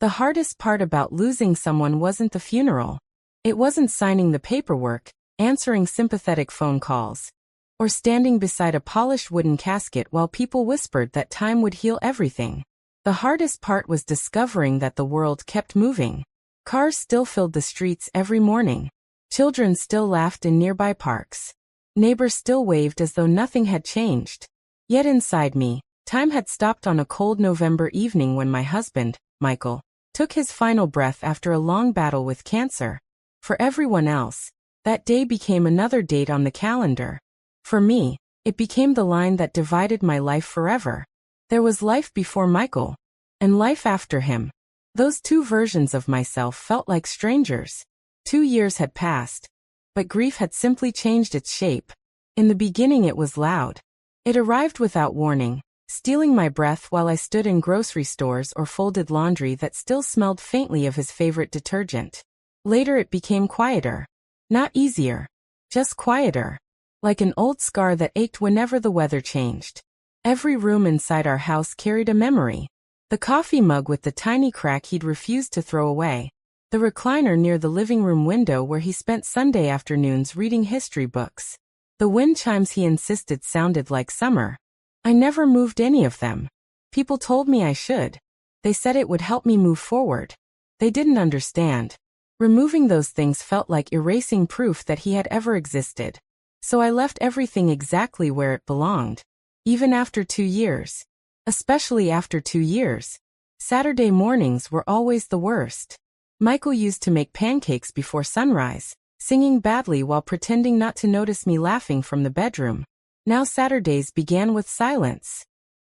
The hardest part about losing someone wasn't the funeral. It wasn't signing the paperwork, answering sympathetic phone calls, or standing beside a polished wooden casket while people whispered that time would heal everything. The hardest part was discovering that the world kept moving. Cars still filled the streets every morning. Children still laughed in nearby parks. Neighbors still waved as though nothing had changed. Yet inside me, time had stopped on a cold November evening when my husband, Michael, took his final breath after a long battle with cancer. For everyone else, that day became another date on the calendar. For me, it became the line that divided my life forever. There was life before Michael, and life after him. Those two versions of myself felt like strangers. 2 years had passed, but grief had simply changed its shape. In the beginning it was loud. It arrived without warning, stealing my breath while I stood in grocery stores or folded laundry that still smelled faintly of his favorite detergent. Later it became quieter. Not easier, just quieter. Like an old scar that ached whenever the weather changed. Every room inside our house carried a memory. The coffee mug with the tiny crack he'd refused to throw away. The recliner near the living room window where he spent Sunday afternoons reading history books. The wind chimes he insisted sounded like summer. I never moved any of them. People told me I should. They said it would help me move forward. They didn't understand. Removing those things felt like erasing proof that he had ever existed. So I left everything exactly where it belonged. Even after 2 years. Especially after 2 years. Saturday mornings were always the worst. Michael used to make pancakes before sunrise, singing badly while pretending not to notice me laughing from the bedroom. Now Saturdays began with silence.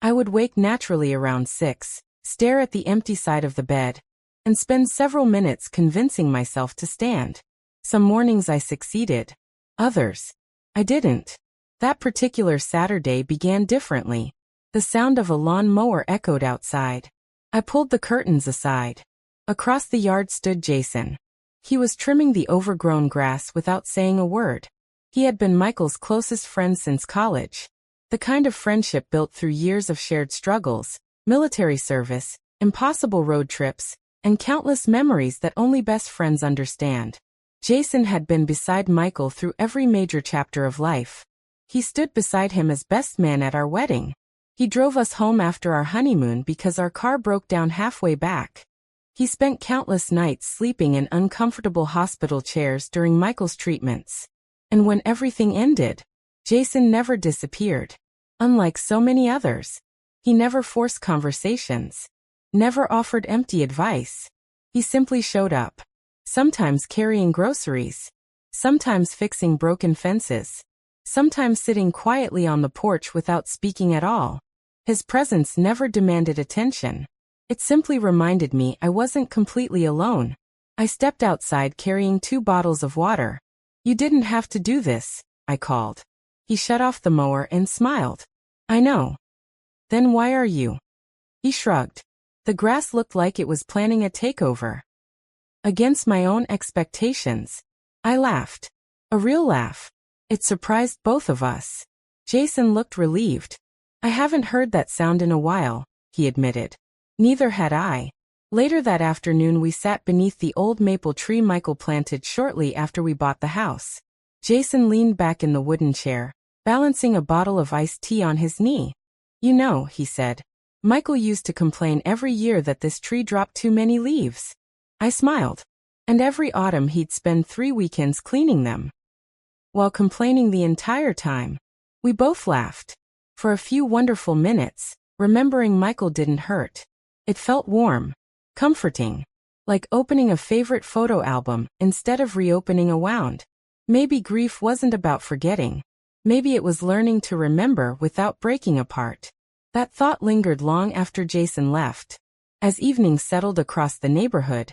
I would wake naturally around 6, stare at the empty side of the bed, and spend several minutes convincing myself to stand. Some mornings I succeeded. Others, I didn't. That particular Saturday began differently. The sound of a lawn mower echoed outside. I pulled the curtains aside. Across the yard stood Jason. He was trimming the overgrown grass without saying a word. He had been Michael's closest friend since college. The kind of friendship built through years of shared struggles, military service, impossible road trips, and countless memories that only best friends understand. Jason had been beside Michael through every major chapter of life. He stood beside him as best man at our wedding. He drove us home after our honeymoon because our car broke down halfway back. He spent countless nights sleeping in uncomfortable hospital chairs during Michael's treatments. And when everything ended, Jason never disappeared. Unlike so many others, he never forced conversations, never offered empty advice. He simply showed up, sometimes carrying groceries, sometimes fixing broken fences, sometimes sitting quietly on the porch without speaking at all. His presence never demanded attention. It simply reminded me I wasn't completely alone. I stepped outside carrying 2 bottles of water. "You didn't have to do this," I called. He shut off the mower and smiled. "I know." "Then why are you?" He shrugged. The grass looked like it was planning a takeover. Against my own expectations. I laughed. A real laugh. It surprised both of us. Jason looked relieved. "I haven't heard that sound in a while," he admitted. Neither had I. Later that afternoon we sat beneath the old maple tree Michael planted shortly after we bought the house. Jason leaned back in the wooden chair, balancing a bottle of iced tea on his knee. "You know," he said, "Michael used to complain every year that this tree dropped too many leaves." I smiled. And every autumn he'd spend 3 weekends cleaning them. While complaining the entire time, we both laughed. For a few wonderful minutes, remembering Michael didn't hurt. It felt warm. Comforting. Like opening a favorite photo album instead of reopening a wound. Maybe grief wasn't about forgetting. Maybe it was learning to remember without breaking apart. That thought lingered long after Jason left. As evening settled across the neighborhood,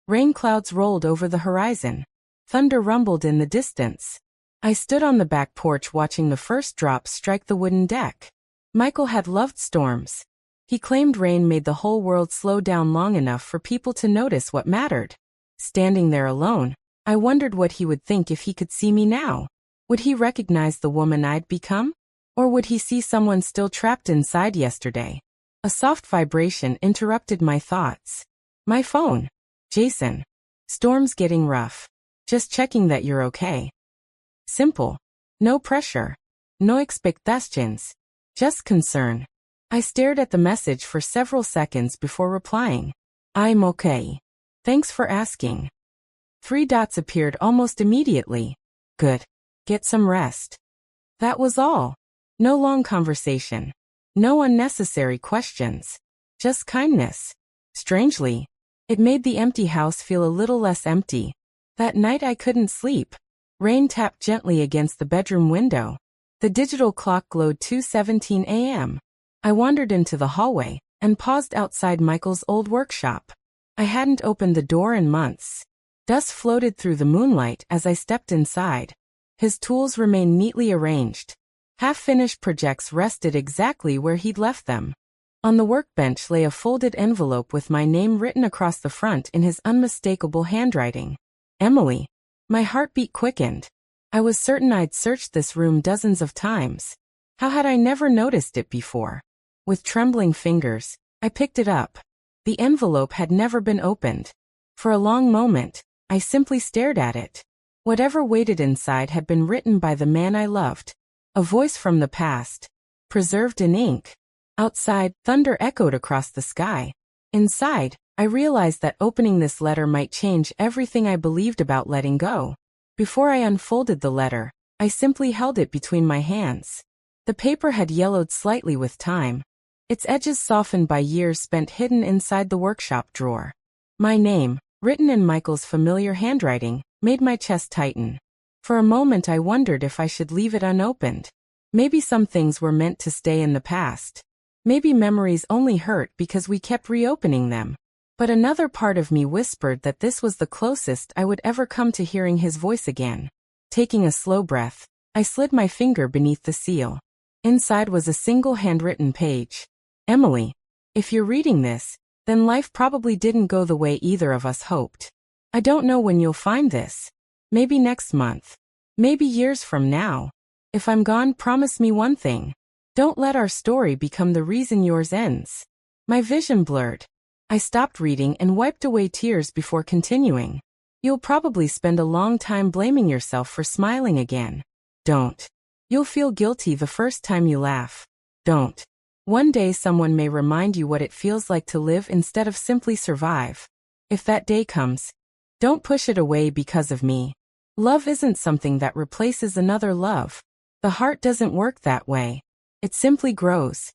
rain clouds rolled over the horizon. Thunder rumbled in the distance. I stood on the back porch watching the first drops strike the wooden deck. Michael had loved storms. He claimed rain made the whole world slow down long enough for people to notice what mattered. Standing there alone, I wondered what he would think if he could see me now. Would he recognize the woman I'd become? Or would he see someone still trapped inside yesterday? A soft vibration interrupted my thoughts. My phone. Jason. Storm's getting rough. Just checking that you're okay. Simple. No pressure. No expectations. Just concern. I stared at the message for several seconds before replying. I'm okay. Thanks for asking. 3 dots appeared almost immediately. Good. Get some rest. That was all. No long conversation. No unnecessary questions. Just kindness. Strangely, it made the empty house feel a little less empty. That night I couldn't sleep. Rain tapped gently against the bedroom window. The digital clock glowed 2:17 a.m. I wandered into the hallway and paused outside Michael's old workshop. I hadn't opened the door in months. Dust floated through the moonlight as I stepped inside. His tools remained neatly arranged. Half-finished projects rested exactly where he'd left them. On the workbench lay a folded envelope with my name written across the front in his unmistakable handwriting. Emily. My heartbeat quickened. I was certain I'd searched this room dozens of times. How had I never noticed it before? With trembling fingers, I picked it up. The envelope had never been opened. For a long moment, I simply stared at it. Whatever waited inside had been written by the man I loved. A voice from the past, preserved in ink. Outside, thunder echoed across the sky. Inside, I realized that opening this letter might change everything I believed about letting go. Before I unfolded the letter, I simply held it between my hands. The paper had yellowed slightly with time. Its edges softened by years spent hidden inside the workshop drawer. My name, written in Michael's familiar handwriting, made my chest tighten. For a moment I wondered if I should leave it unopened. Maybe some things were meant to stay in the past. Maybe memories only hurt because we kept reopening them. But another part of me whispered that this was the closest I would ever come to hearing his voice again. Taking a slow breath, I slid my finger beneath the seal. Inside was a single handwritten page. Emily, if you're reading this, then life probably didn't go the way either of us hoped. I don't know when you'll find this. Maybe next month. Maybe years from now. If I'm gone, promise me one thing. Don't let our story become the reason yours ends. My vision blurred. I stopped reading and wiped away tears before continuing. You'll probably spend a long time blaming yourself for smiling again. Don't. You'll feel guilty the first time you laugh. Don't. One day someone may remind you what it feels like to live instead of simply survive. If that day comes, don't push it away because of me. Love isn't something that replaces another love. The heart doesn't work that way. It simply grows.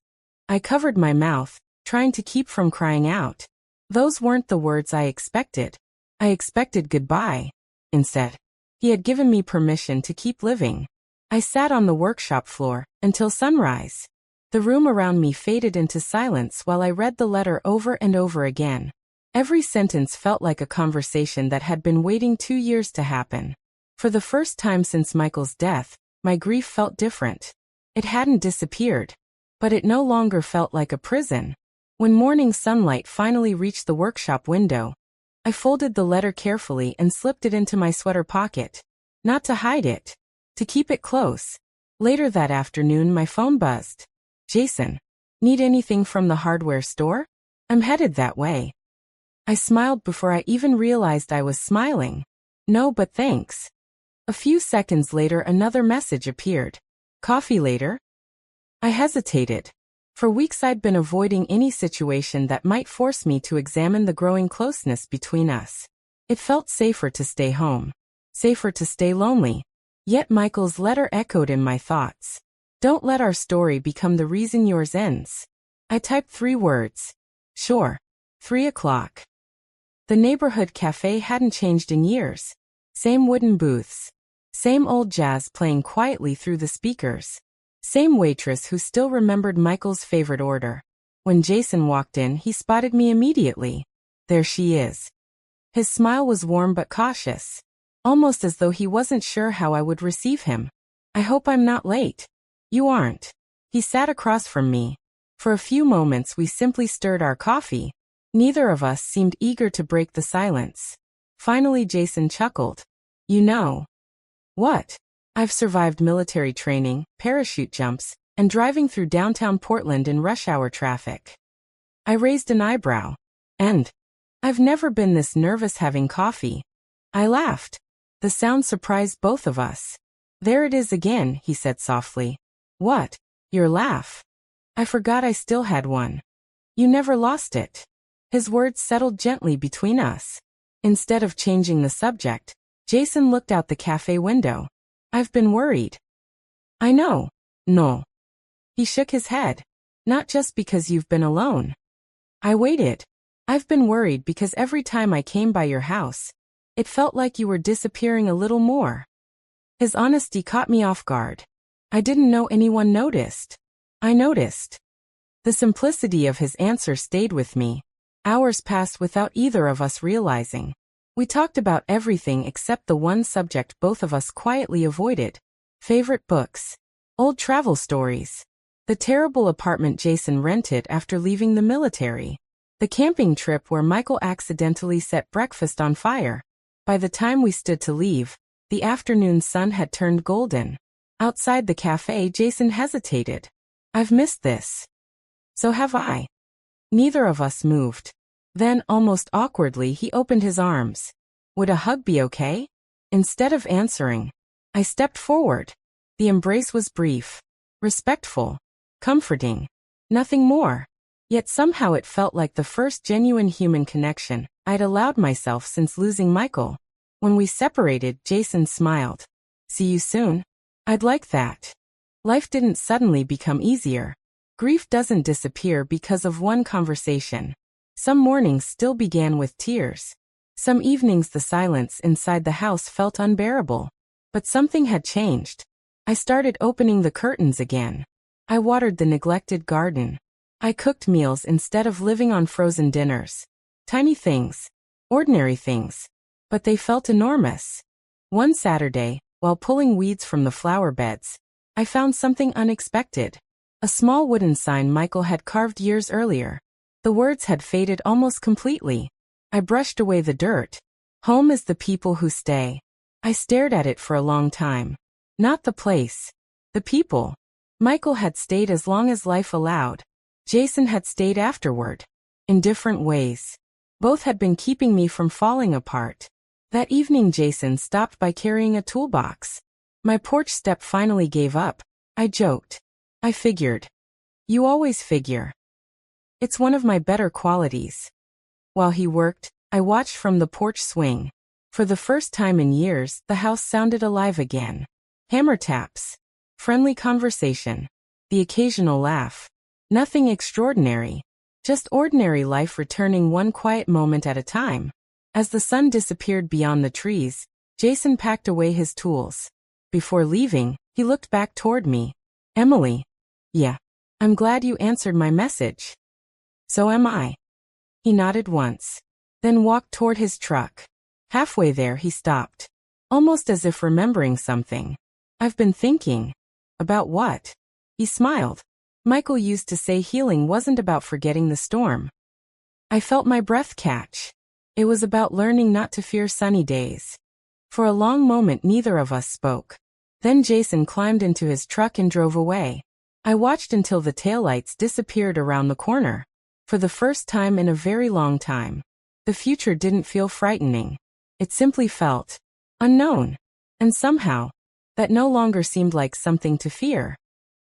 I covered my mouth, trying to keep from crying out. Those weren't the words I expected. I expected goodbye. Instead, he had given me permission to keep living. I sat on the workshop floor until sunrise. The room around me faded into silence while I read the letter over and over again. Every sentence felt like a conversation that had been waiting 2 years to happen. For the first time since Michael's death, my grief felt different. It hadn't disappeared, but it no longer felt like a prison. When morning sunlight finally reached the workshop window, I folded the letter carefully and slipped it into my sweater pocket. Not to hide it, to keep it close. Later that afternoon my phone buzzed. Jason, need anything from the hardware store? I'm headed that way. I smiled before I even realized I was smiling. No, but thanks. A few seconds later another message appeared. Coffee later? I hesitated. For weeks I'd been avoiding any situation that might force me to examine the growing closeness between us. It felt safer to stay home. Safer to stay lonely. Yet Michael's letter echoed in my thoughts. Don't let our story become the reason yours ends. I typed 3 words. Sure. 3 o'clock. The neighborhood cafe hadn't changed in years. Same wooden booths. Same old jazz playing quietly through the speakers. Same waitress who still remembered Michael's favorite order. When Jason walked in, he spotted me immediately. There she is. His smile was warm but cautious. Almost as though he wasn't sure how I would receive him. I hope I'm not late. You aren't. He sat across from me. For a few moments we simply stirred our coffee. Neither of us seemed eager to break the silence. Finally Jason chuckled. You know. What? I've survived military training, parachute jumps, and driving through downtown Portland in rush hour traffic. I raised an eyebrow. And I've never been this nervous having coffee. I laughed. The sound surprised both of us. There it is again, he said softly. What? Your laugh? I forgot I still had one. You never lost it. His words settled gently between us. Instead of changing the subject, Jason looked out the cafe window. I've been worried. I know. No. He shook his head. Not just because you've been alone. I waited. I've been worried because every time I came by your house, it felt like you were disappearing a little more. His honesty caught me off guard. I didn't know anyone noticed. I noticed. The simplicity of his answer stayed with me. Hours passed without either of us realizing. We talked about everything except the one subject both of us quietly avoided. Favorite books. Old travel stories. The terrible apartment Jason rented after leaving the military. The camping trip where Michael accidentally set breakfast on fire. By the time we stood to leave, the afternoon sun had turned golden. Outside the cafe, Jason hesitated. I've missed this. So have I. Neither of us moved. Then, almost awkwardly, he opened his arms. Would a hug be okay? Instead of answering, I stepped forward. The embrace was brief, respectful, comforting. Nothing more. Yet somehow it felt like the first genuine human connection I'd allowed myself since losing Michael. When we separated, Jason smiled. See you soon? I'd like that. Life didn't suddenly become easier. Grief doesn't disappear because of one conversation. Some mornings still began with tears. Some evenings the silence inside the house felt unbearable. But something had changed. I started opening the curtains again. I watered the neglected garden. I cooked meals instead of living on frozen dinners. Tiny things. Ordinary things. But they felt enormous. One Saturday, while pulling weeds from the flower beds, I found something unexpected. A small wooden sign Michael had carved years earlier. The words had faded almost completely. I brushed away the dirt. Home is the people who stay. I stared at it for a long time. Not the place. The people. Michael had stayed as long as life allowed. Jason had stayed afterward. In different ways. Both had been keeping me from falling apart. That evening Jason stopped by carrying a toolbox. My porch step finally gave up. I joked. I figured. You always figure. It's one of my better qualities. While he worked, I watched from the porch swing. For the first time in years, the house sounded alive again. Hammer taps. Friendly conversation. The occasional laugh. Nothing extraordinary. Just ordinary life returning one quiet moment at a time. As the sun disappeared beyond the trees, Jason packed away his tools. Before leaving, he looked back toward me. Emily. Yeah. I'm glad you answered my message. So am I. He nodded once. Then walked toward his truck. Halfway there he stopped. Almost as if remembering something. I've been thinking. About what? He smiled. Michael used to say healing wasn't about forgetting the storm. I felt my breath catch. It was about learning not to fear sunny days. For a long moment neither of us spoke. Then Jason climbed into his truck and drove away. I watched until the taillights disappeared around the corner. For the first time in a very long time, the future didn't feel frightening. It simply felt unknown. And somehow, that no longer seemed like something to fear.